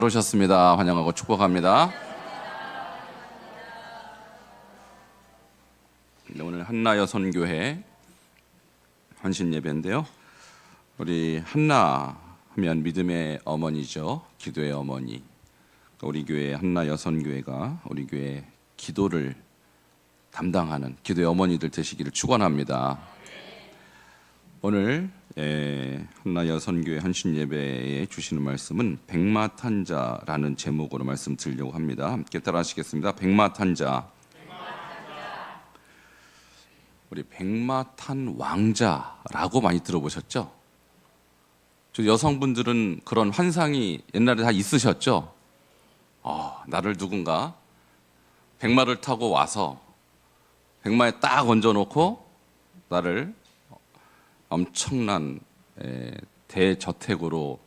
오셨습니다. 환영하고 축복합니다. 오늘 한나 여선교회 헌신 예배인데요. 우리 한나 하면 믿음의 어머니죠. 기도의 어머니. 우리 교회 한나 여선교회가 우리 교회 기도를 담당하는 기도의 어머니들 되시기를 축원합니다. 오늘 한나 여선교회 헌신 예배에 주시는 말씀은 백마탄자라는 제목으로 말씀드리려고 합니다. 함께 따라하시겠습니다. 백마탄자. 우리 백마탄 왕자라고 많이 들어보셨죠? 저 여성분들은 그런 환상이 옛날에 다 있으셨죠? 나를 누군가 백마를 타고 와서 백마에 딱 얹어놓고 나를 엄청난 대저택으로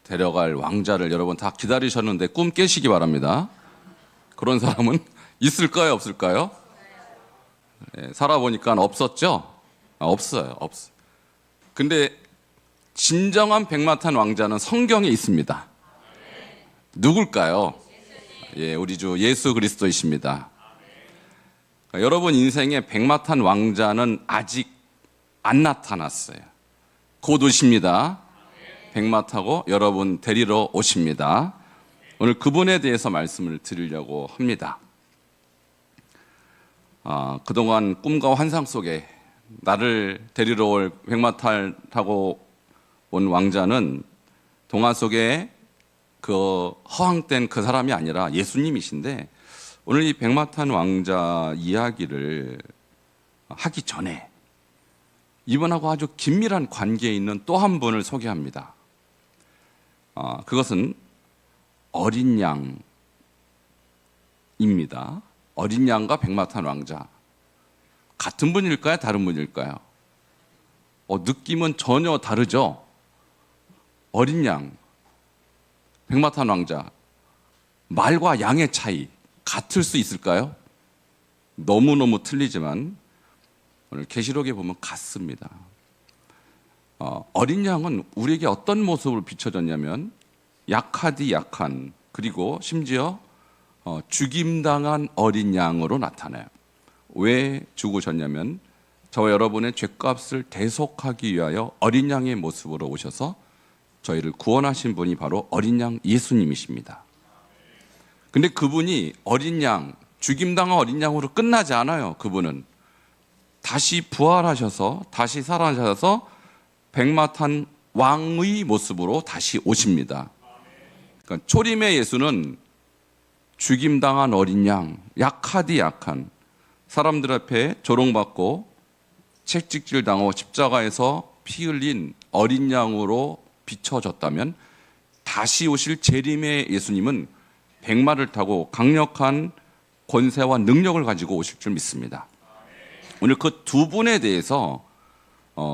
데려갈 왕자를 여러분 다 기다리셨는데 꿈 깨시기 바랍니다. 그런 사람은 있을까요, 없을까요? 살아보니까 없었죠? 없어요. 근데 진정한 백마탄 왕자는 성경에 있습니다. 누굴까요? 우리 주 예수 그리스도이십니다. 여러분 인생에 백마탄 왕자는 아직 안 나타났어요. 곧 오십니다. 백마 타고 여러분 데리러 오십니다. 오늘 그분에 대해서 말씀을 드리려고 합니다. 그동안 꿈과 환상 속에 나를 데리러 올 백마 타고 온 왕자는 동화 속에 그 허황된 그 사람이 아니라 예수님이신데, 오늘 이 백마탄 왕자 이야기를 하기 전에 이분하고 아주 긴밀한 관계에 있는 또 한 분을 소개합니다. 그것은 어린 양입니다. 어린 양과 백마탄 왕자 같은 분일까요? 다른 분일까요? 느낌은 전혀 다르죠. 어린 양, 백마탄 왕자, 말과 양의 차이 같을 수 있을까요? 너무너무 틀리지만 오늘 계시록에 보면 같습니다. 어린 양은 우리에게 어떤 모습으로 비춰졌냐면 약하디 약한, 그리고 심지어 죽임당한 어린 양으로 나타나요. 왜 죽으셨냐면 저와 여러분의 죄값을 대속하기 위하여 어린 양의 모습으로 오셔서 저희를 구원하신 분이 바로 어린 양 예수님이십니다. 근데 그분이 어린 양, 죽임당한 어린 양으로 끝나지 않아요. 그분은 다시 부활하셔서 다시 살아나셔서 백마탄 왕의 모습으로 다시 오십니다. 그러니까 초림의 예수는 죽임당한 어린 양, 약하디 약한, 사람들 앞에 조롱받고 채찍질 당하고 십자가에서 피 흘린 어린 양으로 비춰졌다면, 다시 오실 재림의 예수님은 백마를 타고 강력한 권세와 능력을 가지고 오실 줄 믿습니다. 오늘 그 두 분에 대해서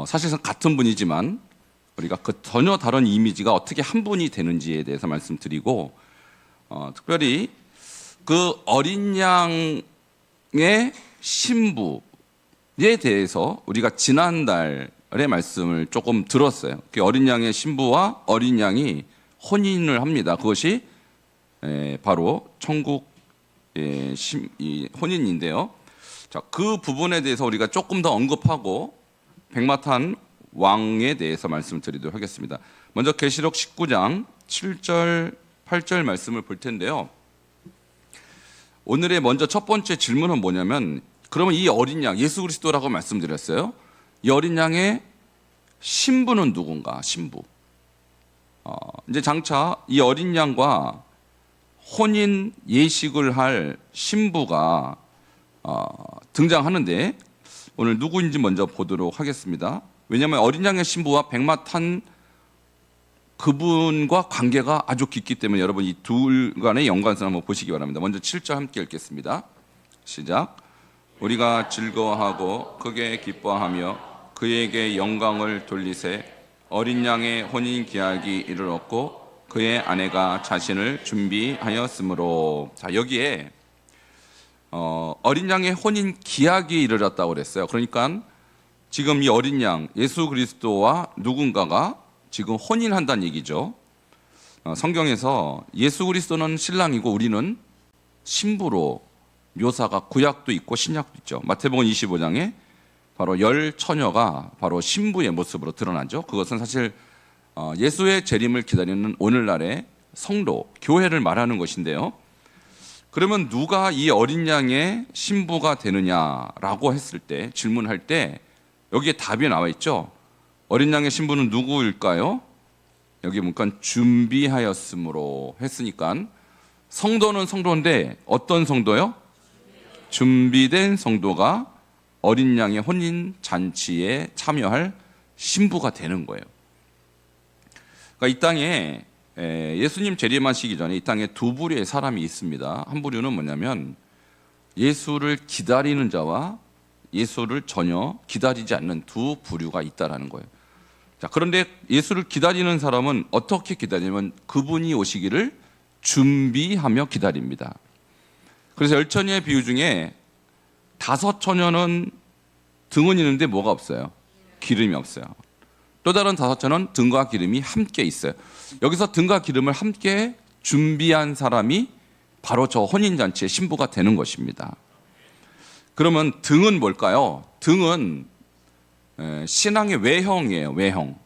사실상 같은 분이지만 우리가 그 전혀 다른 이미지가 어떻게 한 분이 되는지에 대해서 말씀드리고, 특별히 그 어린 양의 신부에 대해서 우리가 지난달에 말씀을 조금 들었어요. 그 어린 양의 신부와 어린 양이 혼인을 합니다. 그것이 바로 천국 혼인인데요. 자, 그 부분에 대해서 우리가 조금 더 언급하고 백마탄 왕에 대해서 말씀드리도록 하겠습니다. 먼저 계시록 19장 7절 8절 말씀을 볼 텐데요. 오늘의 먼저 첫 번째 질문은 뭐냐면, 그러면 이 어린 양, 예수 그리스도라고 말씀드렸어요. 이 어린 양의 신부는 누군가? 신부. 이제 장차 이 어린 양과 혼인 예식을 할 신부가 등장하는데, 오늘 누구인지 먼저 보도록 하겠습니다. 왜냐하면 어린 양의 신부와 백마탄 그분과 관계가 아주 깊기 때문에 여러분 이 둘 간의 연관성을 한번 보시기 바랍니다. 먼저 7절 함께 읽겠습니다. 시작. 우리가 즐거워하고 크게 기뻐하며 그에게 영광을 돌리세 어린 양의 혼인 기약이 이르렀고 그의 아내가 자신을 준비하였으므로. 자, 여기에 어린 양의 혼인 기약이 이르렀다고 그랬어요. 그러니까 지금 이 어린 양 예수 그리스도와 누군가가 지금 혼인한다는 얘기죠. 성경에서 예수 그리스도는 신랑이고 우리는 신부로 묘사가 구약도 있고 신약도 있죠. 마태복음 25장에 바로 열 처녀가 바로 신부의 모습으로 드러나죠. 그것은 사실 예수의 재림을 기다리는 오늘날의 성도, 교회를 말하는 것인데요. 그러면 누가 이 어린 양의 신부가 되느냐라고 했을 때, 질문할 때 여기에 답이 나와 있죠. 어린 양의 신부는 누구일까요? 여기 보니까 준비하였으므로 했으니까 성도는 성도인데 어떤 성도요? 준비된 성도가 어린 양의 혼인 잔치에 참여할 신부가 되는 거예요. 그러니까 이 땅에 예수님 재림하시기 전에 이 땅에 두 부류의 사람이 있습니다. 한 부류는 뭐냐면 예수를 기다리는 자와 예수를 전혀 기다리지 않는 두 부류가 있다라는 거예요. 자, 그런데 예수를 기다리는 사람은 어떻게 기다리냐면 그분이 오시기를 준비하며 기다립니다. 그래서 열 처녀의 비유 중에 다섯 처녀는 등은 있는데 뭐가 없어요? 기름이 없어요. 또 다른 다섯 처녀는 등과 기름이 함께 있어요. 여기서 등과 기름을 함께 준비한 사람이 바로 저 혼인잔치의 신부가 되는 것입니다. 그러면 등은 뭘까요? 등은 신앙의 외형이에요. 외형.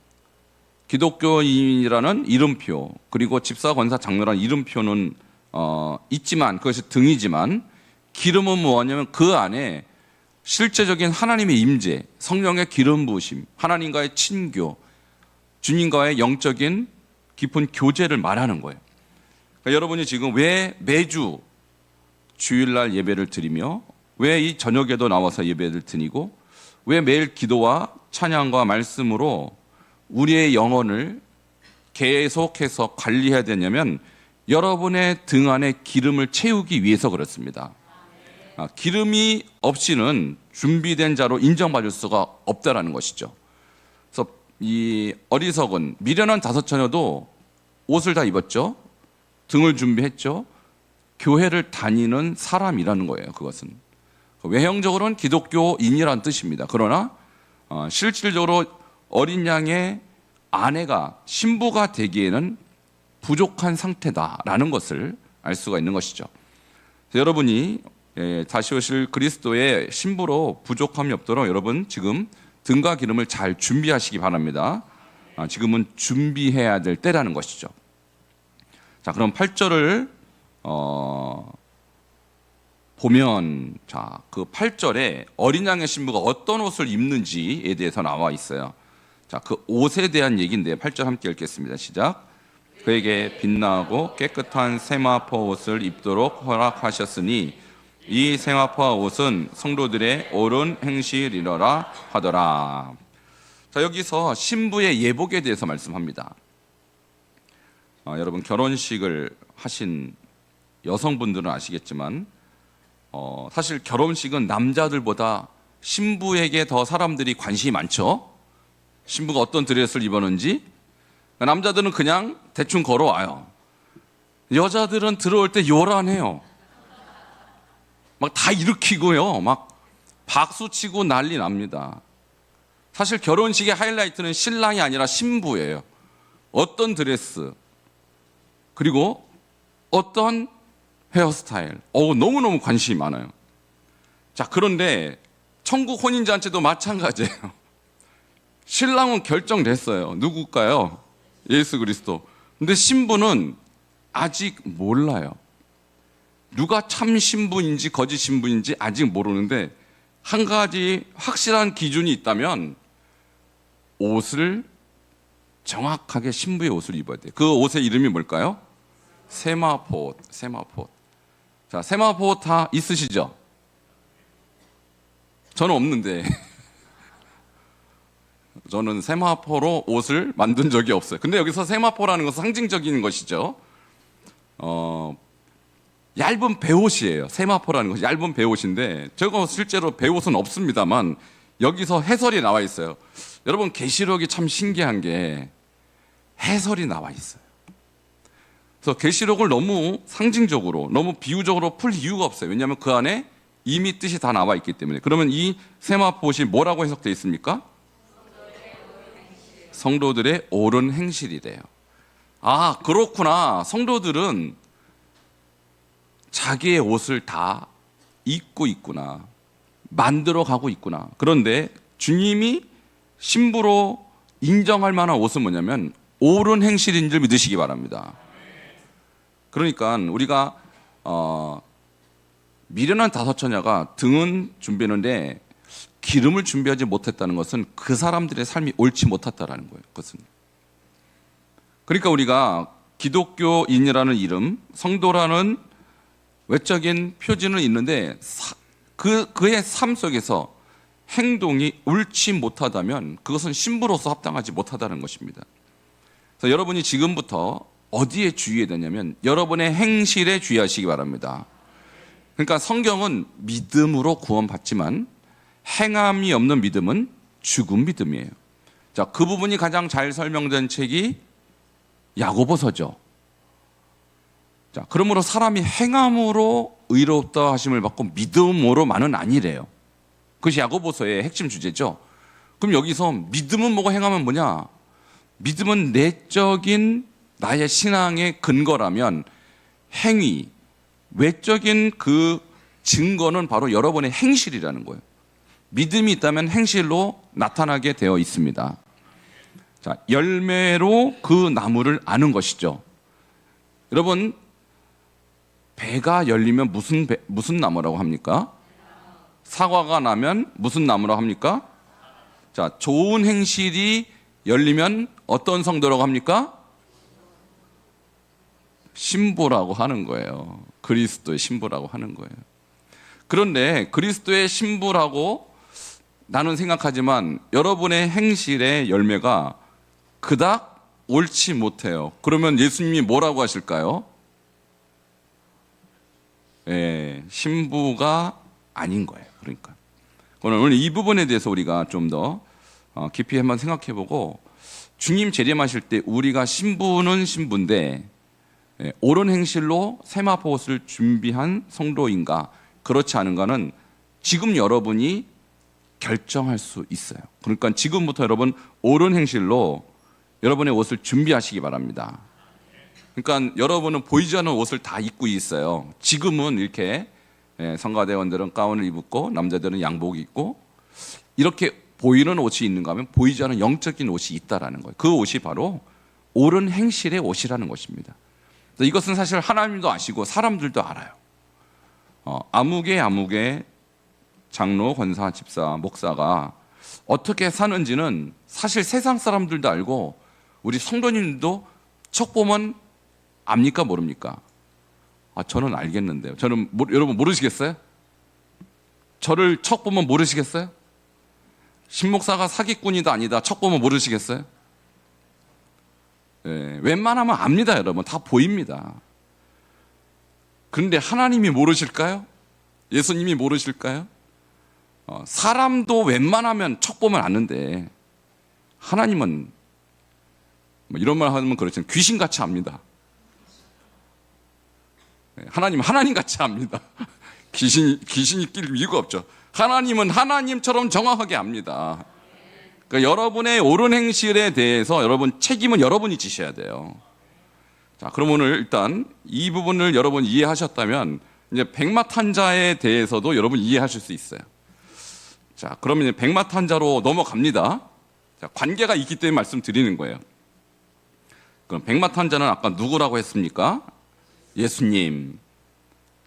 기독교인이라는 이름표, 그리고 집사, 권사, 장로라는 이름표는 있지만 그것이 등이지만 기름은 뭐냐면 그 안에 실제적인 하나님의 임재, 성령의 기름 부으심, 하나님과의 친교, 주님과의 영적인 깊은 교제를 말하는 거예요. 그러니까 여러분이 지금 왜 매주 주일날 예배를 드리며 왜 이 저녁에도 나와서 예배를 드리고 왜 매일 기도와 찬양과 말씀으로 우리의 영혼을 계속해서 관리해야 되냐면 여러분의 등 안에 기름을 채우기 위해서 그렇습니다. 기름이 없이는 준비된 자로 인정받을 수가 없다라는 것이죠. 그래서 이 어리석은 미련한 다섯 처녀도 옷을 다 입었죠. 등을 준비했죠. 교회를 다니는 사람이라는 거예요. 그것은 외형적으로는 기독교인이라는 뜻입니다. 그러나 실질적으로 어린 양의 아내가 신부가 되기에는 부족한 상태다라는 것을 알 수가 있는 것이죠. 여러분이 다시 오실 그리스도의 신부로 부족함이 없도록 여러분 지금 등과 기름을 잘 준비하시기 바랍니다. 지금은 준비해야 될 때라는 것이죠. 자, 그럼 8절을 보면 그 8절에 어린 양의 신부가 어떤 옷을 입는지에 대해서 나와 있어요. 자, 그 옷에 대한 얘기인데 8절 함께 읽겠습니다. 시작. 그에게 빛나고 깨끗한 세마포 옷을 입도록 허락하셨으니 이 세마포 옷은 성도들의 옳은 행실이러라 하더라. 자, 여기서 신부의 예복에 대해서 말씀합니다. 여러분 결혼식을 하신 여성분들은 아시겠지만 사실 결혼식은 남자들보다 신부에게 더 사람들이 관심이 많죠. 신부가 어떤 드레스를 입었는지. 남자들은 그냥 대충 걸어와요. 여자들은 들어올 때 요란해요. 막 다 일으키고요. 막 박수치고 난리 납니다. 사실 결혼식의 하이라이트는 신랑이 아니라 신부예요. 어떤 드레스, 그리고 어떤 헤어스타일. 너무너무 관심이 많아요. 자, 그런데 천국 혼인잔치도 마찬가지예요. 신랑은 결정됐어요. 누굴까요? 예수 그리스도. 근데 신부는 아직 몰라요. 누가 참 신부인지 거짓 신부인지 아직 모르는데 한 가지 확실한 기준이 있다면 옷을 정확하게 신부의 옷을 입어야 돼요. 그 옷의 이름이 뭘까요? 세마포 옷. 세마포 옷. 자, 세마포 옷 다 있으시죠? 저는 없는데 저는 세마포로 옷을 만든 적이 없어요. 근데 여기서 세마포라는 것은 상징적인 것이죠. 얇은 배옷이에요. 세마포라는 것이 얇은 배옷인데 저거 실제로 배옷은 없습니다만 여기서 해설이 나와 있어요. 여러분 계시록이 참 신기한 게 해설이 나와 있어요. 그래서 계시록을 너무 상징적으로 너무 비유적으로 풀 이유가 없어요. 왜냐하면 그 안에 이미 뜻이 다 나와 있기 때문에. 그러면 이 세마포옷이 뭐라고 해석되어 있습니까? 성도들의 옳은 행실이래요. 아, 그렇구나. 성도들은 자기의 옷을 다 입고 있구나. 만들어 가고 있구나. 그런데 주님이 신부로 인정할 만한 옷은 뭐냐면 옳은 행실인 줄 믿으시기 바랍니다. 그러니까 우리가 미련한 다섯 처녀가 등은 준비했는데 기름을 준비하지 못했다는 것은 그 사람들의 삶이 옳지 못했다라는 거예요. 그것은. 그러니까 우리가 기독교인이라는 이름, 성도라는 외적인 표지는 있는데 그의 삶 속에서 행동이 옳지 못하다면 그것은 신부로서 합당하지 못하다는 것입니다. 그래서 여러분이 지금부터 어디에 주의해야 되냐면 여러분의 행실에 주의하시기 바랍니다. 그러니까 성경은 믿음으로 구원받지만 행함이 없는 믿음은 죽은 믿음이에요. 자, 그 부분이 가장 잘 설명된 책이 야고보서죠. 자, 그러므로 사람이 행함으로 의롭다 하심을 받고 믿음으로만은 아니래요. 그것이 야고보서의 핵심 주제죠. 그럼 여기서 믿음은 뭐고 행함은 뭐냐? 믿음은 내적인 나의 신앙의 근거라면 행위, 외적인 그 증거는 바로 여러분의 행실이라는 거예요. 믿음이 있다면 행실로 나타나게 되어 있습니다. 자, 열매로 그 나무를 아는 것이죠. 여러분, 배가 열리면 무슨 나무라고 합니까? 사과가 나면 무슨 나무라고 합니까? 자, 좋은 행실이 열리면 어떤 성도라고 합니까? 신부라고 하는 거예요. 그리스도의 신부라고 하는 거예요. 그런데 그리스도의 신부라고 나는 생각하지만 여러분의 행실의 열매가 그닥 옳지 못해요. 그러면 예수님이 뭐라고 하실까요? 신부가 아닌 거예요. 그러니까 오늘 이 부분에 대해서 우리가 좀 더 깊이 한번 생각해보고, 주님 재림하실 때 우리가 신부는 신부인데 옳은 행실로 세마포 옷을 준비한 성도인가 그렇지 않은가는 지금 여러분이 결정할 수 있어요. 그러니까 지금부터 여러분 옳은 행실로 여러분의 옷을 준비하시기 바랍니다. 그러니까 여러분은 보이지 않는 옷을 다 입고 있어요. 지금은 이렇게 성가대원들은 가운을 입고 남자들은 양복이 입고 이렇게 보이는 옷이 있는가 하면 보이지 않는 영적인 옷이 있다라는 거예요. 그 옷이 바로 옳은 행실의 옷이라는 것입니다. 이것은 사실 하나님도 아시고 사람들도 알아요. 아무개 장로, 권사, 집사, 목사가 어떻게 사는지는 사실 세상 사람들도 알고 우리 성도님들도 척 보면 압니까 모릅니까? 저는 알겠는데요. 저는 여러분 모르시겠어요? 저를 척 보면 모르시겠어요? 신목사가 사기꾼이다 아니다 척 보면 모르시겠어요? 웬만하면 압니다. 여러분 다 보입니다. 그런데 하나님이 모르실까요? 예수님이 모르실까요? 사람도 웬만하면 척 보면 아는데 하나님은 이런 말 하면 그렇지만 귀신같이 압니다. 하나님은 하나님같이 압니다. 귀신이 낄 이유가 없죠. 하나님은 하나님처럼 정확하게 압니다. 그러니까 여러분의 옳은 행실에 대해서 여러분 책임은 여러분이 지셔야 돼요. 자, 그럼 오늘 일단 이 부분을 여러분 이해하셨다면 이제 백마탄자에 대해서도 여러분 이해하실 수 있어요. 자, 그러면 이제 백마탄자로 넘어갑니다. 자, 관계가 있기 때문에 말씀드리는 거예요. 그럼 백마탄자는 아까 누구라고 했습니까? 예수님.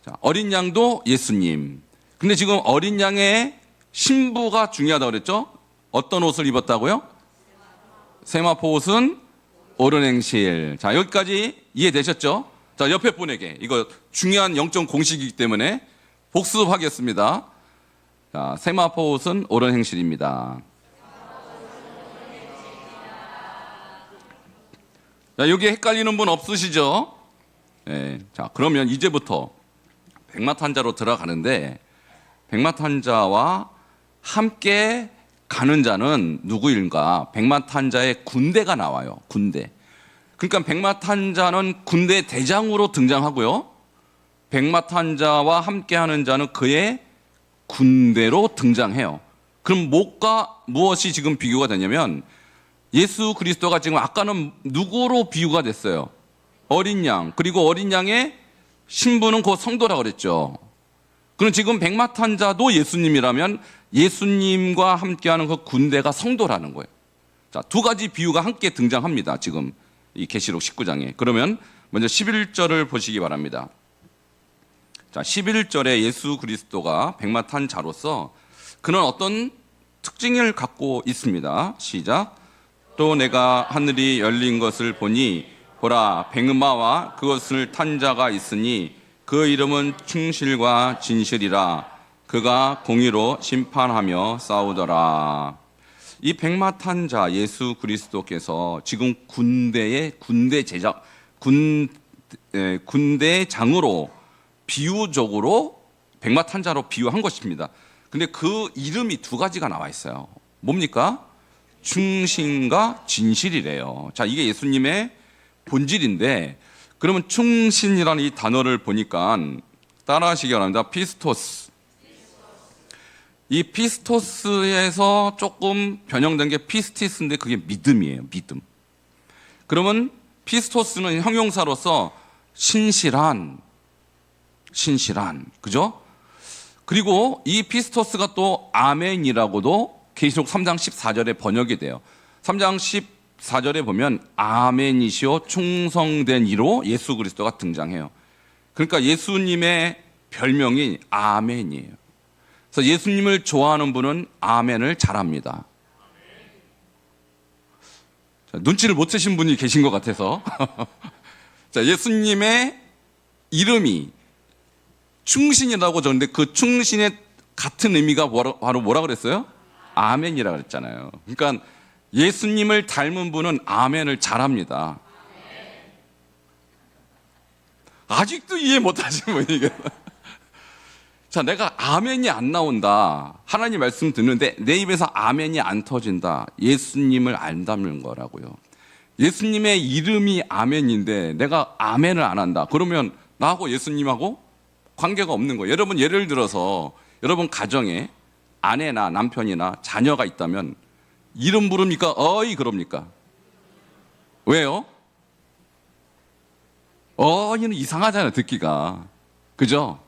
자, 어린 양도 예수님. 근데 지금 어린 양의 신부가 중요하다고 그랬죠? 어떤 옷을 입었다고요? 세마포 옷은 옳은 행실. 자, 여기까지 이해되셨죠? 자, 옆에 분에게 이거 중요한 영적 공식이기 때문에 복습하겠습니다. 자, 세마포 옷은 옳은 행실입니다. 자, 여기 헷갈리는 분 없으시죠? 네. 자, 그러면 이제부터 백마탄자로 들어가는데 백마탄자와 함께 가는 자는 누구인가? 백마탄자의 군대가 나와요. 군대. 그러니까 백마탄자는 군대 대장으로 등장하고요. 백마탄자와 함께하는 자는 그의 군대로 등장해요. 그럼 무엇이 지금 비교가 되냐면 예수 그리스도가 지금 아까는 누구로 비유가 됐어요? 어린 양. 그리고 어린 양의 신부는 곧 성도라고 그랬죠. 그럼 지금 백마탄 자도 예수님이라면 예수님과 함께하는 그 군대가 성도라는 거예요. 자, 두 가지 비유가 함께 등장합니다. 지금 이 계시록 19장에. 그러면 먼저 11절을 보시기 바랍니다. 자, 11절에 예수 그리스도가 백마탄 자로서 그는 어떤 특징을 갖고 있습니다. 시작. 또 내가 하늘이 열린 것을 보니 보라 백마와 그것을 탄 자가 있으니 그 이름은 충실과 진실이라. 그가 공의로 심판하며 싸우더라. 이 백마탄 자 예수 그리스도께서 지금 군대의 장으로 비유적으로 백마탄 자로 비유한 것입니다. 근데 그 이름이 두 가지가 나와 있어요. 뭡니까? 충신과 진실이래요. 자, 이게 예수님의 본질인데, 그러면 충신이라는 이 단어를 보니까 따라하시기 바랍니다. 피스토스. 이 피스토스에서 조금 변형된 게 피스티스인데 그게 믿음이에요. 믿음. 그러면 피스토스는 형용사로서 신실한, 그죠? 그리고 이 피스토스가 또 아멘이라고도 계시록 3장 14절에 번역이 돼요. 3장 14절에 보면 아멘이시오 충성된 이로 예수 그리스도가 등장해요. 그러니까 예수님의 별명이 아멘이에요. 그래서 예수님을 좋아하는 분은 아멘을 잘합니다. 자, 눈치를 못 채신 분이 계신 것 같아서 자, 예수님의 이름이 충신이라고 적는데 그 충신의 같은 의미가 바로 뭐라 그랬어요? 아멘이라 그랬잖아요. 그러니까 예수님을 닮은 분은 아멘을 잘합니다. 아직도 이해 못하시는 분이 자, 내가 아멘이 안 나온다. 하나님 말씀 듣는데 내 입에서 아멘이 안 터진다. 예수님을 안 닮는 거라고요. 예수님의 이름이 아멘인데 내가 아멘을 안 한다. 그러면 나하고 예수님하고 관계가 없는 거예요. 여러분, 예를 들어서 여러분 가정에 아내나 남편이나 자녀가 있다면 이름 부릅니까? 어이 그럽니까? 왜요? 어이는 이상하잖아요, 듣기가. 그죠?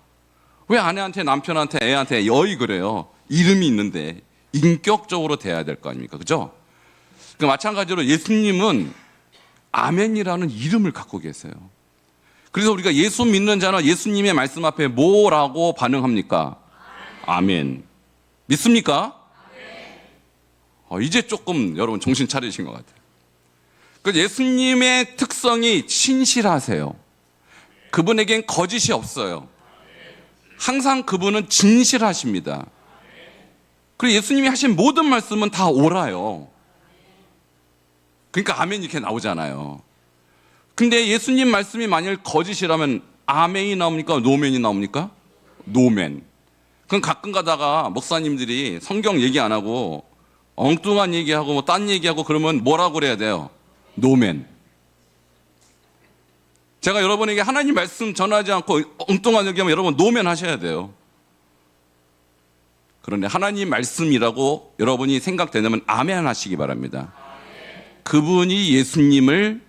왜 아내한테 남편한테 애한테 어이 그래요? 이름이 있는데 인격적으로 대해야 될 거 아닙니까? 그죠? 그 마찬가지로 예수님은 아멘이라는 이름을 갖고 계세요. 그래서 우리가 예수 믿는 자는 예수님의 말씀 앞에 뭐라고 반응합니까? 아멘. 믿습니까? 이제 조금 여러분 정신 차리신 것 같아요. 그 예수님의 특성이 신실하세요. 그분에겐 거짓이 없어요. 항상 그분은 진실하십니다. 그리고 예수님이 하신 모든 말씀은 다 옳아요. 그러니까 아멘 이렇게 나오잖아요. 근데 예수님 말씀이 만일 거짓이라면 아멘이 나옵니까? 노멘이 나옵니까? 노멘. 그럼 가끔 가다가 목사님들이 성경 얘기 안 하고 엉뚱한 얘기하고 뭐 딴 얘기하고 그러면 뭐라고 그래야 돼요? 노멘. 제가 여러분에게 하나님 말씀 전하지 않고 엉뚱한 얘기하면 여러분 노멘 하셔야 돼요. 그런데 하나님 말씀이라고 여러분이 생각되냐면 아멘 하시기 바랍니다. 그분이 예수님을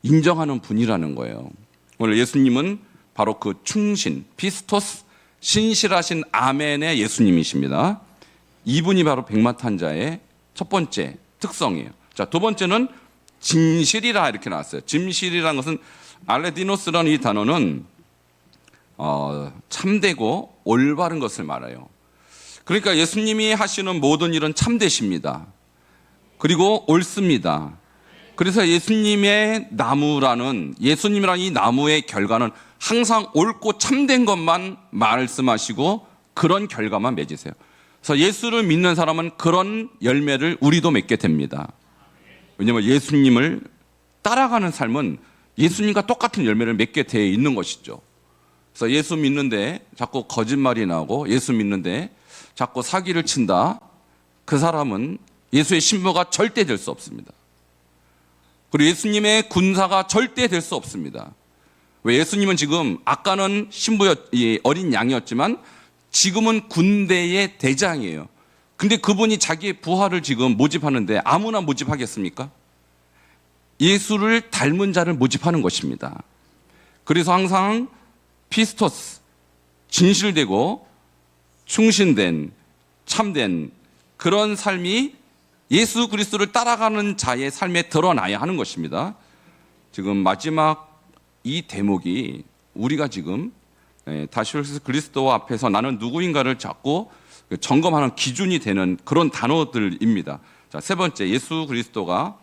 인정하는 분이라는 거예요. 오늘 예수님은 바로 그 충신, 피스토스, 신실하신 아멘의 예수님이십니다. 이분이 바로 백마탄 자의 첫 번째 특성이에요. 자, 두 번째는 진실이라 이렇게 나왔어요. 진실이라는 것은 알레디노스라는 이 단어는 참되고 올바른 것을 말해요. 그러니까 예수님이 하시는 모든 일은 참되십니다. 그리고 옳습니다. 그래서 예수님의 나무라는 예수님이라는 이 나무의 결과는 항상 옳고 참된 것만 말씀하시고 그런 결과만 맺으세요. 그래서 예수를 믿는 사람은 그런 열매를 우리도 맺게 됩니다. 왜냐하면 예수님을 따라가는 삶은 예수님과 똑같은 열매를 맺게 되어 있는 것이죠. 그래서 예수 믿는데 자꾸 거짓말이 나오고 예수 믿는데 자꾸 사기를 친다. 그 사람은 예수의 신부가 절대 될 수 없습니다. 그리고 예수님의 군사가 절대 될 수 없습니다. 왜? 예수님은 지금 아까는 어린 양이었지만 지금은 군대의 대장이에요. 근데 그분이 자기의 부하를 지금 모집하는데 아무나 모집하겠습니까? 예수를 닮은 자를 모집하는 것입니다. 그래서 항상 피스토스, 진실되고 충신된, 참된 그런 삶이 예수 그리스도를 따라가는 자의 삶에 드러나야 하는 것입니다. 지금 마지막 이 대목이 우리가 지금 다시 그리스도 앞에서 나는 누구인가를 자꾸 점검하는 기준이 되는 그런 단어들입니다. 자, 세 번째, 예수 그리스도가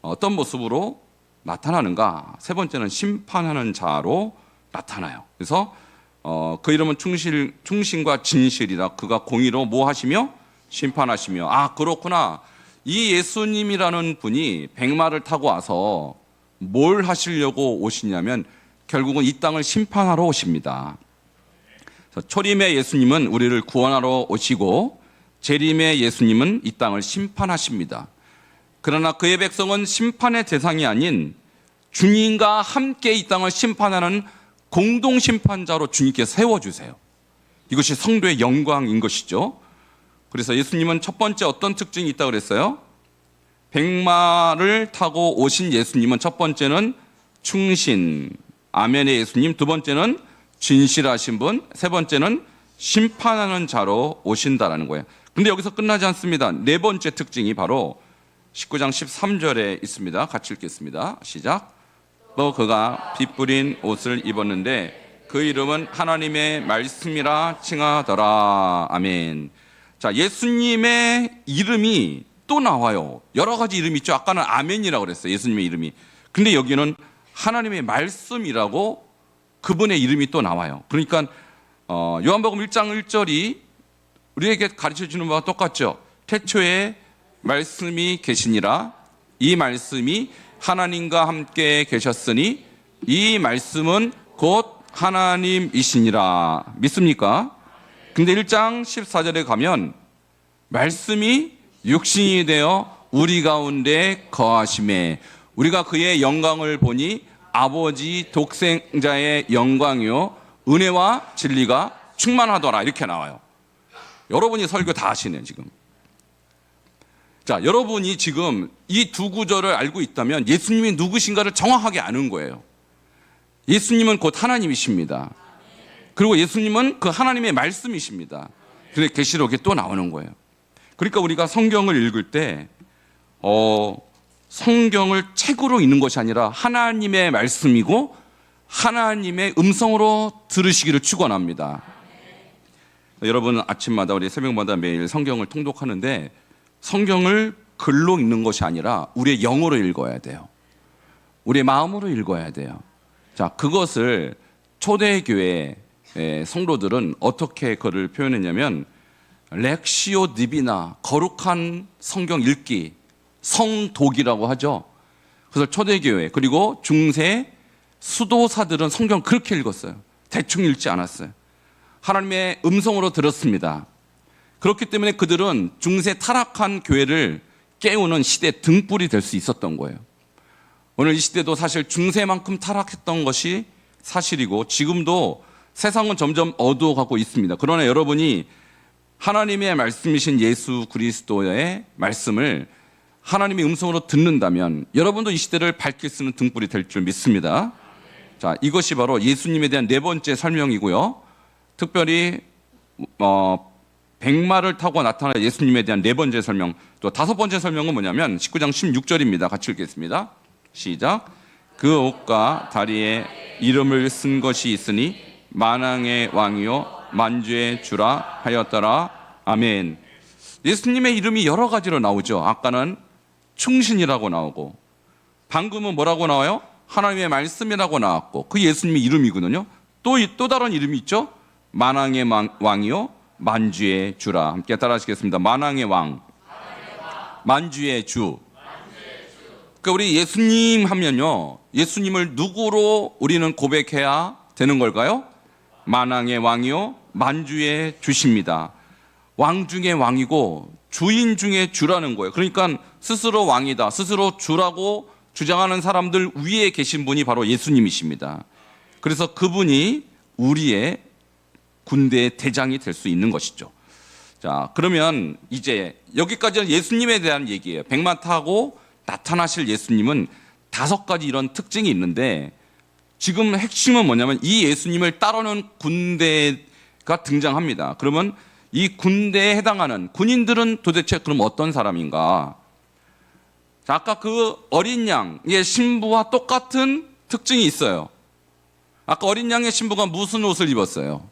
어떤 모습으로 나타나는가? 세 번째는 심판하는 자로 나타나요. 그래서 그 이름은 충신과 진실이라. 그가 공의로 뭐 하시며? 심판하시며. 아, 그렇구나. 이 예수님이라는 분이 백마를 타고 와서 뭘 하시려고 오시냐면 결국은 이 땅을 심판하러 오십니다. 초림의 예수님은 우리를 구원하러 오시고 재림의 예수님은 이 땅을 심판하십니다. 그러나 그의 백성은 심판의 대상이 아닌 주님과 함께 이 땅을 심판하는 공동심판자로 주님께서 세워주세요. 이것이 성도의 영광인 것이죠. 그래서 예수님은 첫 번째 어떤 특징이 있다고 그랬어요? 백마를 타고 오신 예수님은 첫 번째는 충신, 아멘의 예수님, 두 번째는 진실하신 분, 세 번째는 심판하는 자로 오신다라는 거예요. 근데 여기서 끝나지 않습니다. 네 번째 특징이 바로 19장 13절에 있습니다. 같이 읽겠습니다. 시작. 또 그가 피 뿌린 옷을 입었는데 그 이름은 하나님의 말씀이라 칭하더라. 아멘. 자, 예수님의 이름이 또 나와요. 여러 가지 이름이 있죠. 아까는 아멘이라고 그랬어요. 예수님의 이름이. 근데 여기는 하나님의 말씀이라고 그분의 이름이 또 나와요. 그러니까 요한복음 1장 1절이 우리에게 가르쳐주는 바와 똑같죠. 태초에 말씀이 계시니라. 이 말씀이 하나님과 함께 계셨으니 이 말씀은 곧 하나님이시니라. 믿습니까? 근데 1장 14절에 가면 말씀이 육신이 되어 우리 가운데 거하심에 우리가 그의 영광을 보니 아버지 독생자의 영광이요 은혜와 진리가 충만하더라. 이렇게 나와요. 여러분이 설교 다 하시네요 지금. 자, 여러분이 지금 이 두 구절을 알고 있다면 예수님이 누구신가를 정확하게 아는 거예요. 예수님은 곧 하나님이십니다. 그리고 예수님은 그 하나님의 말씀이십니다. 그래서 계시록에 또 나오는 거예요. 그러니까 우리가 성경을 읽을 때 성경을 책으로 읽는 것이 아니라 하나님의 말씀이고 하나님의 음성으로 들으시기를 축원합니다. 여러분 아침마다 우리 새벽마다 매일 성경을 통독하는데 성경을 글로 읽는 것이 아니라 우리의 영어로 읽어야 돼요. 우리의 마음으로 읽어야 돼요. 자, 그것을 초대교회 성도들은 어떻게 그를 표현했냐면 렉시오 디비나, 거룩한 성경 읽기, 성독이라고 하죠. 그래서 초대교회 그리고 중세 수도사들은 성경 그렇게 읽었어요. 대충 읽지 않았어요. 하나님의 음성으로 들었습니다. 그렇기 때문에 그들은 중세 타락한 교회를 깨우는 시대 등불이 될 수 있었던 거예요. 오늘 이 시대도 사실 중세만큼 타락했던 것이 사실이고 지금도 세상은 점점 어두워가고 있습니다. 그러나 여러분이 하나님의 말씀이신 예수 그리스도의 말씀을 하나님의 음성으로 듣는다면 여러분도 이 시대를 밝힐 수 있는 등불이 될 줄 믿습니다. 자, 이것이 바로 예수님에 대한 네 번째 설명이고요. 특별히 백마를 타고 나타난 예수님에 대한 네 번째 설명, 또 다섯 번째 설명은 뭐냐면 19장 16절입니다. 같이 읽겠습니다. 시작. 그 옷과 다리에 이름을 쓴 것이 있으니 만왕의 왕이요 만주의 주라 하였더라. 아멘. 예수님의 이름이 여러 가지로 나오죠. 아까는 충신이라고 나오고 방금은 뭐라고 나와요? 하나님의 말씀이라고 나왔고 그 예수님의 이름이거든요. 또 다른 이름이 있죠. 만왕의 왕이요 만주의 주라. 함께 따라하시겠습니다. 만왕의 왕, 만주의 주. 그러니까 우리 예수님 하면요, 예수님을 누구로 우리는 고백해야 되는 걸까요? 만왕의 왕이요 만주의 주십니다. 왕 중의 왕이고 주인 중의 주라는 거예요. 그러니까 스스로 왕이다, 스스로 주라고 주장하는 사람들 위에 계신 분이 바로 예수님이십니다. 그래서 그분이 우리의 군대의 대장이 될 수 있는 것이죠. 자, 그러면 이제 여기까지는 예수님에 대한 얘기예요. 백마 타고 나타나실 예수님은 5가지 이런 특징이 있는데 지금 핵심은 뭐냐면 이 예수님을 따르는 군대가 등장합니다. 그러면 이 군대에 해당하는 군인들은 도대체 그럼 어떤 사람인가? 자, 아까 그 어린 양의 신부와 똑같은 특징이 있어요. 아까 어린 양의 신부가 무슨 옷을 입었어요?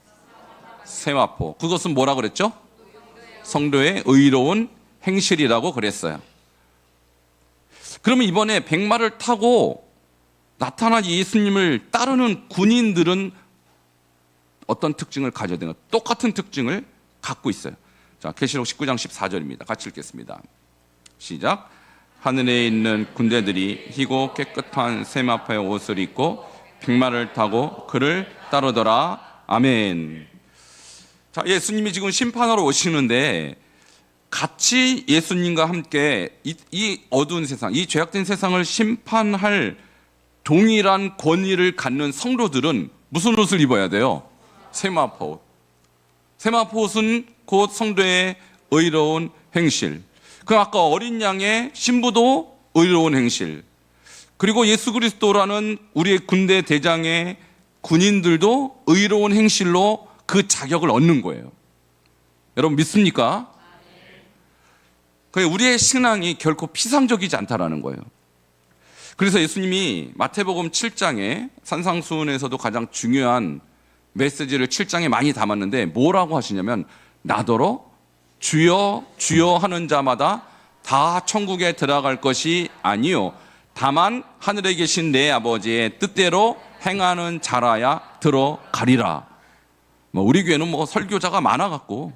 세마포. 그것은 뭐라 그랬죠? 성도의 의로운 행실이라고 그랬어요. 그러면 이번에 백마를 타고 나타난 예수님을 따르는 군인들은 어떤 특징을 가져야 되는가? 똑같은 특징을 갖고 있어요. 자, 계시록 19장 14절입니다. 같이 읽겠습니다. 시작. 하늘에 있는 군대들이 희고 깨끗한 세마포의 옷을 입고 백마를 타고 그를 따르더라. 아멘. 자, 예수님이 지금 심판하러 오시는데 같이 예수님과 함께 이 어두운 세상, 이 죄악된 세상을 심판할 동일한 권위를 갖는 성도들은 무슨 옷을 입어야 돼요? 세마포 옷. 세마포 옷은 곧 성도의 의로운 행실. 그 아까 어린 양의 신부도 의로운 행실. 그리고 예수 그리스도라는 우리의 군대 대장의 군인들도 의로운 행실로 그 자격을 얻는 거예요. 여러분 믿습니까? 우리의 신앙이 결코 피상적이지 않다라는 거예요. 그래서 예수님이 마태복음 7장에 산상수훈에서도 가장 중요한 메시지를 7장에 많이 담았는데 뭐라고 하시냐면 나더러 주여 주여 하는 자마다 다 천국에 들어갈 것이 아니요 다만 하늘에 계신 내 아버지의 뜻대로 행하는 자라야 들어가리라. 우리 교회는 설교자가 많아갖고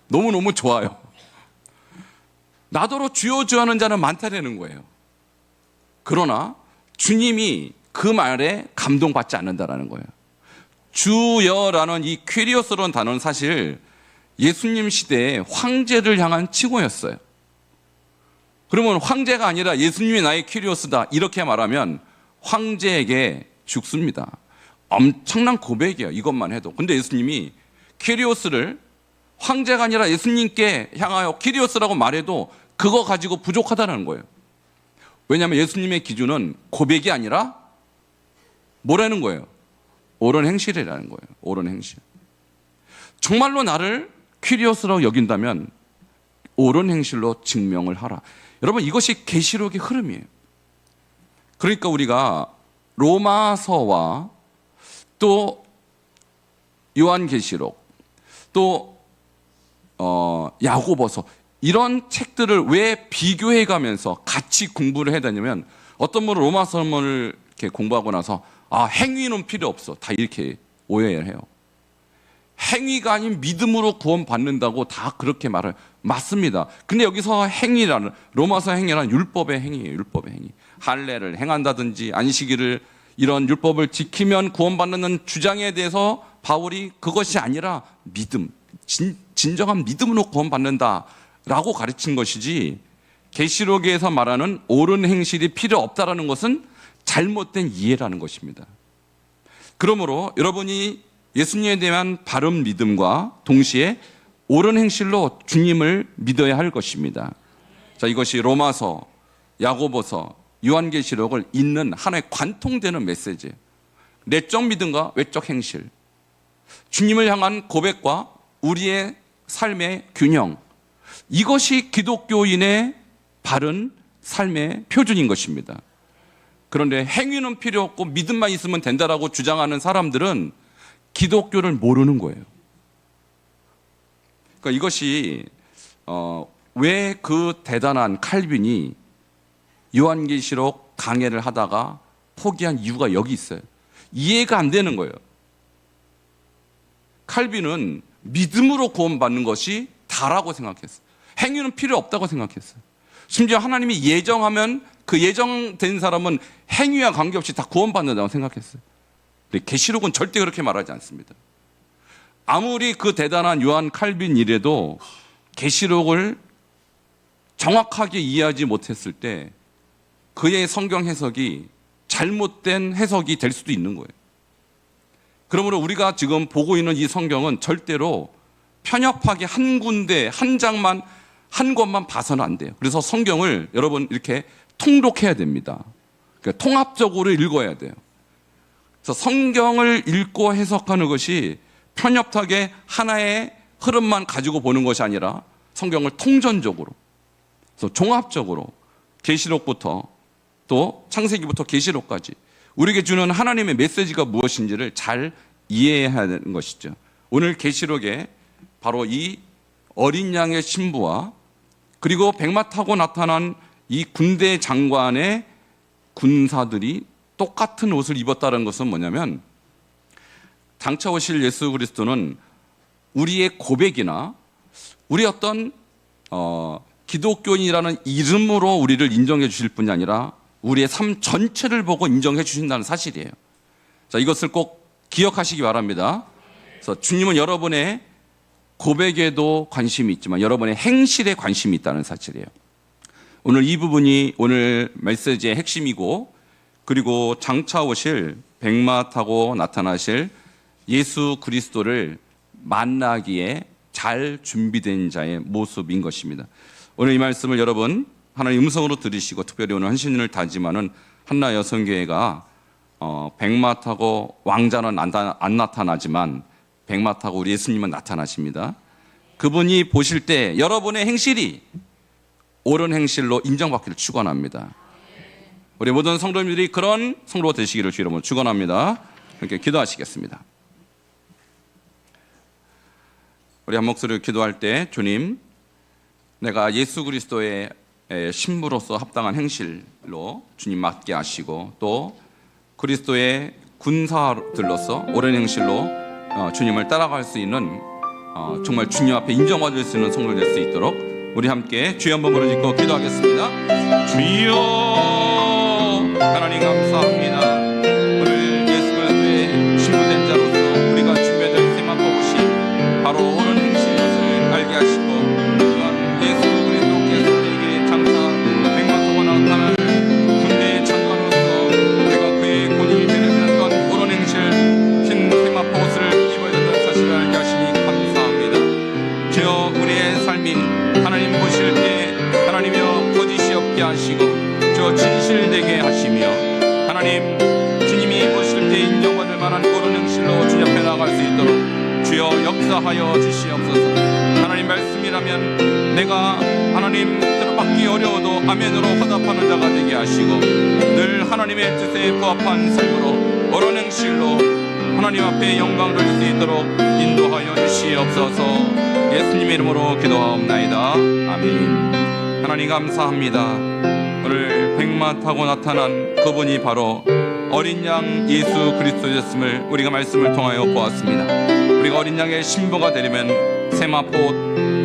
너무너무 좋아요. 나더러 주여 주여 하는 자는 많다라는 거예요. 그러나 주님이 그 말에 감동받지 않는다라는 거예요. 주여라는 이 퀴리오스라는 단어는 사실 예수님 시대에 황제를 향한 칭호였어요. 그러면 황제가 아니라 예수님이 나의 퀴리오스다 이렇게 말하면 황제에게 죽습니다. 엄청난 고백이에요. 이것만 해도. 근데 예수님이 퀴리오스를 황제가 아니라 예수님께 향하여 퀴리오스라고 말해도 그거 가지고 부족하다는 거예요. 왜냐하면 예수님의 기준은 고백이 아니라 뭐라는 거예요? 옳은 행실이라는 거예요. 옳은 행실. 정말로 나를 퀴리오스라고 여긴다면 옳은 행실로 증명을 하라. 여러분 이것이 계시록의 흐름이에요. 그러니까 우리가 로마서와 또 요한계시록 또 야고보서 이런 책들을 왜 비교해 가면서 같이 공부를 해야 되냐면 어떤 분은 로마서를 이렇게 공부하고 나서 행위는 필요 없어 다 이렇게 오해를 해요. 행위가 아닌 믿음으로 구원받는다고 다 그렇게 말해요. 맞습니다. 근데 여기서 행위라는 로마서 행위란 율법의 행위예요. 율법의 행위. 할례를 행한다든지 안식일을 이런 율법을 지키면 구원받는 주장에 대해서 바울이 그것이 아니라 믿음, 진정한 믿음으로 구원받는다라고 가르친 것이지 계시록에서 말하는 옳은 행실이 필요 없다라는 것은 잘못된 이해라는 것입니다. 그러므로 여러분이 예수님에 대한 바른 믿음과 동시에 옳은 행실로 주님을 믿어야 할 것입니다. 자, 이것이 로마서, 야고보서, 요한계시록을 읽는 하나의 관통되는 메시지예요. 내적 믿음과 외적 행실, 주님을 향한 고백과 우리의 삶의 균형, 이것이 기독교인의 바른 삶의 표준인 것입니다. 그런데 행위는 필요 없고 믿음만 있으면 된다라고 주장하는 사람들은 기독교를 모르는 거예요. 그러니까 이것이 왜 그 대단한 칼빈이 요한계시록 강해를 하다가 포기한 이유가 여기 있어요. 이해가 안 되는 거예요. 칼빈은 믿음으로 구원받는 것이 다라고 생각했어요. 행위는 필요 없다고 생각했어요. 심지어 하나님이 예정하면 그 예정된 사람은 행위와 관계없이 다 구원받는다고 생각했어요. 근데 계시록은 절대 그렇게 말하지 않습니다. 아무리 그 대단한 요한 칼빈이라도 계시록을 정확하게 이해하지 못했을 때 그의 성경 해석이 잘못된 해석이 될 수도 있는 거예요. 그러므로 우리가 지금 보고 있는 이 성경은 절대로 편협하게 한 군데 한 장만 한 권만 봐서는 안 돼요. 그래서 성경을 여러분 이렇게 통독해야 됩니다. 그러니까 통합적으로 읽어야 돼요. 그래서 성경을 읽고 해석하는 것이 편협하게 하나의 흐름만 가지고 보는 것이 아니라 성경을 통전적으로, 그래서 종합적으로 계시록부터 또 창세기부터 계시록까지 우리에게 주는 하나님의 메시지가 무엇인지를 잘 이해해야 하는 것이죠. 오늘 계시록에 바로 이 어린 양의 신부와 그리고 백마 타고 나타난 이 군대 장관의 군사들이 똑같은 옷을 입었다는 것은 뭐냐면, 장차 오실 예수 그리스도는 우리의 고백이나 우리 어떤 기독교인이라는 이름으로 우리를 인정해 주실 뿐이 아니라 우리의 삶 전체를 보고 인정해 주신다는 사실이에요. 자, 이것을 꼭 기억하시기 바랍니다. 그래서 주님은 여러분의 고백에도 관심이 있지만 여러분의 행실에 관심이 있다는 사실이에요. 오늘 이 부분이 오늘 메시지의 핵심이고, 그리고 장차 오실 백마 타고 나타나실 예수 그리스도를 만나기에 잘 준비된 자의 모습인 것입니다. 오늘 이 말씀을 여러분 하나님 음성으로 들으시고, 특별히 오늘 헌신을 다짐하는 한나 여성교회가 백마 타고 왕자는 안 나타나지만 백마 타고 우리 예수님은 나타나십니다. 그분이 보실 때 여러분의 행실이 옳은 행실로 인정받기를 축원합니다. 우리 모든 성도님들이 그런 성도가 되시기를 주 이름으로 축원합니다. 이렇게 기도하시겠습니다. 우리 한 목소리로 기도할 때, 주님, 내가 예수 그리스도의 신부로서 합당한 행실로 주님 맡게 하시고, 또 그리스도의 군사들로서 옳은 행실로 주님을 따라갈 수 있는 정말 주님 앞에 인정받을 수 있는 성도 될 수 있도록 우리 함께 주여 한번 부르짖고 기도하겠습니다. 주여, 하나님 감사합니다. 오늘 예수 그리스도의 신부된 자로서 우리가 준비될 세마포 옷이 바로 옳은 행실인 것을 알게 하시고, 또한 예수 그리스도께서 우리에게 장차 백마 타고 나타날 군대의 장관으로서 우리가 그의 본인이 되는 것 옳은 행실 흰 세마포 옷을 입어야 된다는 사실을 알게 하시니 감사합니다. 주여, 우리의 삶이 하나님 보실 때 하나님이여 거짓이 없게 하시고 저 진실되게 하시며, 하나님 주님이 보실 때 인정받을 만한 옳은 행실로 주님 앞에 나아갈 수 있도록 주여 역사하여 주시옵소서. 하나님 말씀이라면 내가 하나님 들어받기 어려워도 아멘으로 화답하는 자가 되게 하시고, 늘 하나님의 뜻에 부합한 삶으로 옳은 행실로 하나님 앞에 영광을 돌릴 수 있도록 인도하여 주시옵소서. 예수님의 이름으로 기도하옵나이다. 아멘. 하나님 감사합니다. 오늘 백마 타고 나타난 그분이 바로 어린 양 예수 그리스도였음을 우리가 말씀을 통하여 보았습니다. 우리가 어린 양의 신부가 되려면 세마포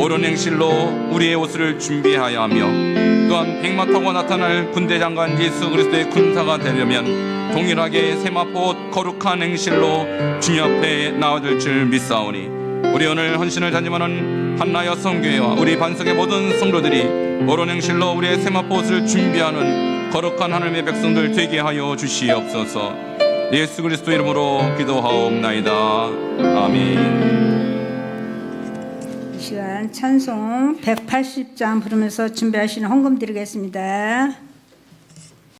옳은 행실로 우리의 옷을 준비하여야 하며, 또한 백마 타고 나타날 군대 장관 예수 그리스도의 군사가 되려면 동일하게 세마포 거룩한 행실로 주님 앞에 나아들 줄 믿사오니, 우리 오늘 헌신을 다짐하는 한나 여성교회와 우리 반석의 모든 성도들이 옳은 행실로 우리의 세마포 옷을 준비하는 거룩한 하나님의 백성들 되게 하여 주시옵소서. 예수 그리스도 이름으로 기도하옵나이다. 아멘. 이 시간 찬송 180장 부르면서 준비하시는 헌금 드리겠습니다.